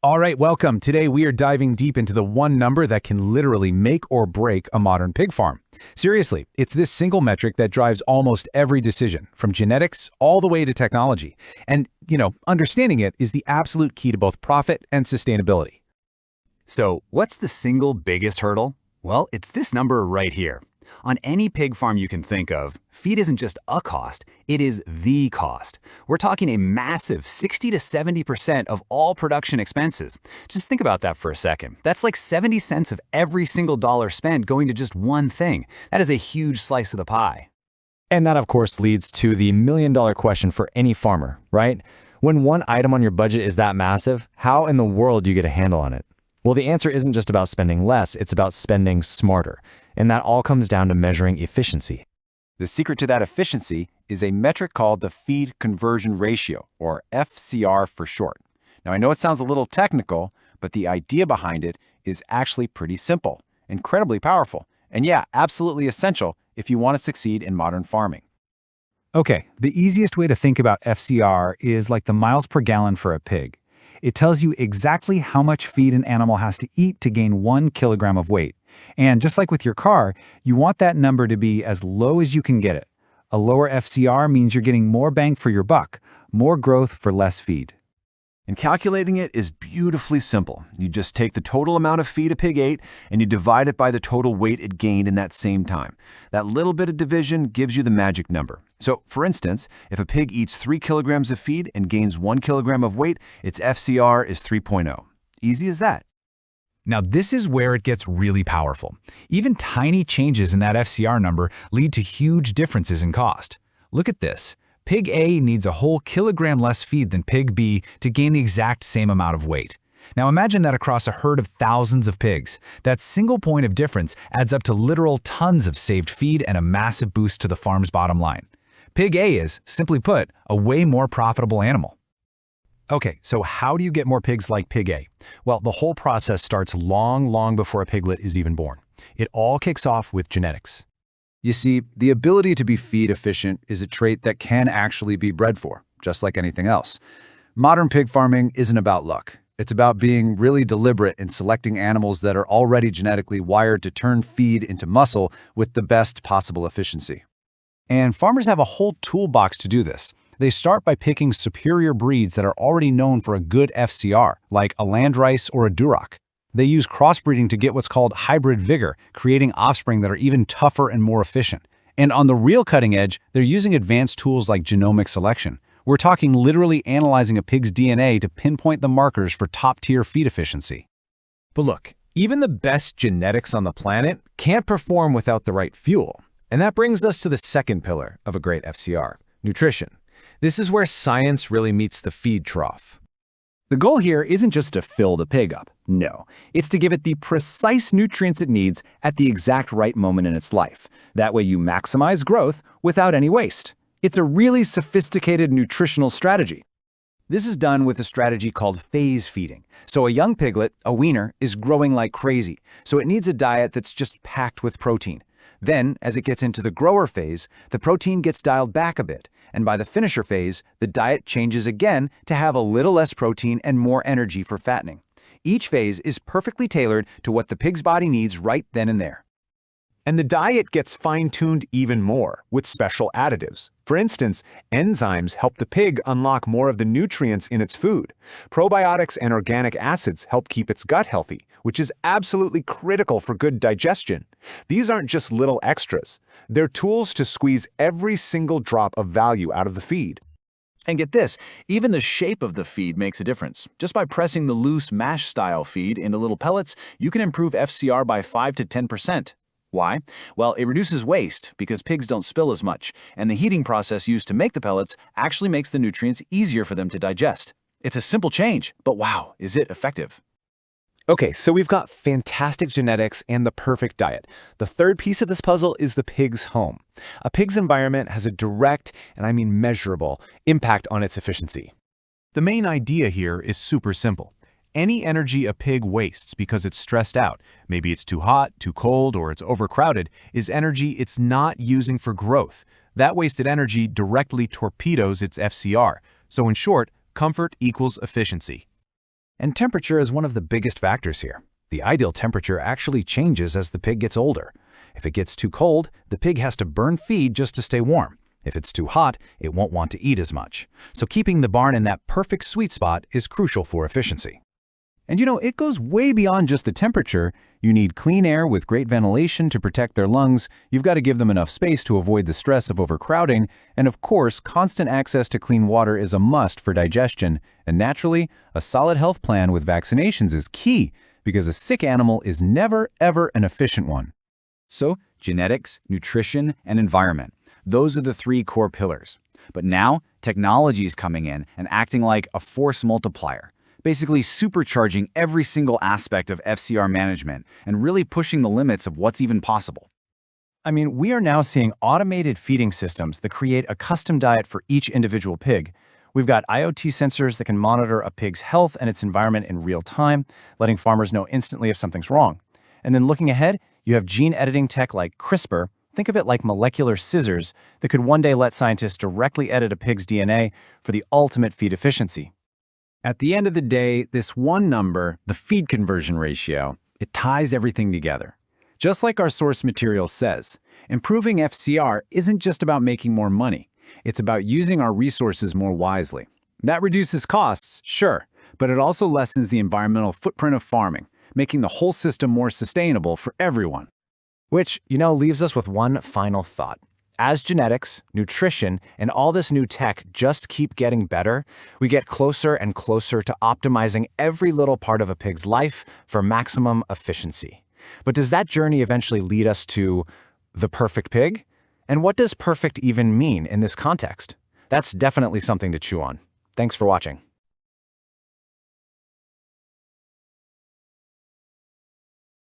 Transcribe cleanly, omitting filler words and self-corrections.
All right, welcome. Today we are diving deep into the one number that can literally make or break a modern pig farm. Seriously, it's this single metric that drives almost every decision, from genetics all the way to technology. And, understanding it is the absolute key to both profit and sustainability. So, what's the single biggest hurdle? Well, it's this number right here. On any pig farm you can think of, feed isn't just a cost, it is the cost. We're talking a massive 60 to 70% of all production expenses. Just think about that for a second. That's like 70 cents of every single dollar spent going to just one thing. That is a huge slice of the pie. And that, of course, leads to the million-dollar question for any farmer, right? When one item on your budget is that massive, how in the world do you get a handle on it? Well, the answer isn't just about spending less, it's about spending smarter. And that all comes down to measuring efficiency. The secret to that efficiency is a metric called the feed conversion ratio, or FCR for short. Now, I know it sounds a little technical, but the idea behind it is actually pretty simple, incredibly powerful, and yeah, absolutely essential if you want to succeed in modern farming. Okay, the easiest way to think about FCR is like the miles per gallon for a pig. It tells you exactly how much feed an animal has to eat to gain 1 kilogram of weight. And just like with your car, you want that number to be as low as you can get it. A lower FCR means you're getting more bang for your buck, more growth for less feed. And calculating it is beautifully simple. You just take the total amount of feed a pig ate and you divide it by the total weight it gained in that same time. That little bit of division gives you the magic number. So, for instance, if a pig eats 3 kilograms of feed and gains 1 kilogram of weight, its FCR is 3.0. Easy as that. Now, this is where it gets really powerful. Even tiny changes in that FCR number lead to huge differences in cost. Look at this. Pig A needs a whole kilogram less feed than Pig B to gain the exact same amount of weight. Now imagine that across a herd of thousands of pigs. That single point of difference adds up to literal tons of saved feed and a massive boost to the farm's bottom line. Pig A is, simply put, a way more profitable animal. Okay, so how do you get more pigs like Pig A? Well, the whole process starts long before a piglet is even born. It all kicks off with genetics. You see, the ability to be feed efficient is a trait that can actually be bred for, just like anything else. Modern pig farming isn't about luck. It's about being really deliberate in selecting animals that are already genetically wired to turn feed into muscle with the best possible efficiency. And farmers have a whole toolbox to do this. They start by picking superior breeds that are already known for a good FCR, like a landrace or a Duroc. They use crossbreeding to get what's called hybrid vigor, creating offspring that are even tougher and more efficient. And on the real cutting edge, they're using advanced tools like genomic selection. We're talking literally analyzing a pig's DNA to pinpoint the markers for top-tier feed efficiency. But look, even the best genetics on the planet can't perform without the right fuel. And that brings us to the second pillar of a great FCR, nutrition. This is where science really meets the feed trough. The goal here isn't just to fill the pig up. No, it's to give it the precise nutrients it needs at the exact right moment in its life. That way you maximize growth without any waste. It's a really sophisticated nutritional strategy. This is done with a strategy called phase feeding. So a young piglet, a weaner, is growing like crazy, so it needs a diet that's just packed with protein. Then, as it gets into the grower phase, the protein gets dialed back a bit, and by the finisher phase, the diet changes again to have a little less protein and more energy for fattening. Each phase is perfectly tailored to what the pig's body needs right then and there. And the diet gets fine-tuned even more with special additives. For instance, enzymes help the pig unlock more of the nutrients in its food. Probiotics and organic acids help keep its gut healthy, which is absolutely critical for good digestion. These aren't just little extras. They're tools to squeeze every single drop of value out of the feed. And get this, even the shape of the feed makes a difference. Just by pressing the loose mash-style feed into little pellets, you can improve FCR by 5 to 10%. Why? Well, it reduces waste because pigs don't spill as much, and the heating process used to make the pellets actually makes the nutrients easier for them to digest. It's a simple change, but wow, is it effective. Okay, so we've got fantastic genetics and the perfect diet. The third piece of this puzzle is the pig's home. A pig's environment has a direct, and I mean measurable, impact on its efficiency. The main idea here is super simple. Any energy a pig wastes because it's stressed out, maybe it's too hot, too cold, or it's overcrowded, is energy it's not using for growth. That wasted energy directly torpedoes its FCR. So in short, comfort equals efficiency. And temperature is one of the biggest factors here. The ideal temperature actually changes as the pig gets older. If it gets too cold, the pig has to burn feed just to stay warm. If it's too hot, it won't want to eat as much. So keeping the barn in that perfect sweet spot is crucial for efficiency. And it goes way beyond just the temperature. You need clean air with great ventilation to protect their lungs. You've got to give them enough space to avoid the stress of overcrowding. And of course, constant access to clean water is a must for digestion. And naturally, a solid health plan with vaccinations is key because a sick animal is never, ever an efficient one. So, genetics, nutrition, and environment. Those are the three core pillars. But now, technology is coming in and acting like a force multiplier, basically supercharging every single aspect of FCR management and really pushing the limits of what's even possible. I mean, we are now seeing automated feeding systems that create a custom diet for each individual pig. We've got IoT sensors that can monitor a pig's health and its environment in real time, letting farmers know instantly if something's wrong. And then looking ahead, you have gene editing tech like CRISPR. Think of it like molecular scissors that could one day let scientists directly edit a pig's DNA for the ultimate feed efficiency. At the end of the day, this one number, the feed conversion ratio, it ties everything together. Just like our source material says, improving FCR isn't just about making more money. It's about using our resources more wisely. That reduces costs, sure, but it also lessens the environmental footprint of farming, making the whole system more sustainable for everyone. Which, leaves us with one final thought. As genetics, nutrition, and all this new tech just keep getting better, we get closer and closer to optimizing every little part of a pig's life for maximum efficiency. But does that journey eventually lead us to the perfect pig? And what does perfect even mean in this context? That's definitely something to chew on. Thanks for watching.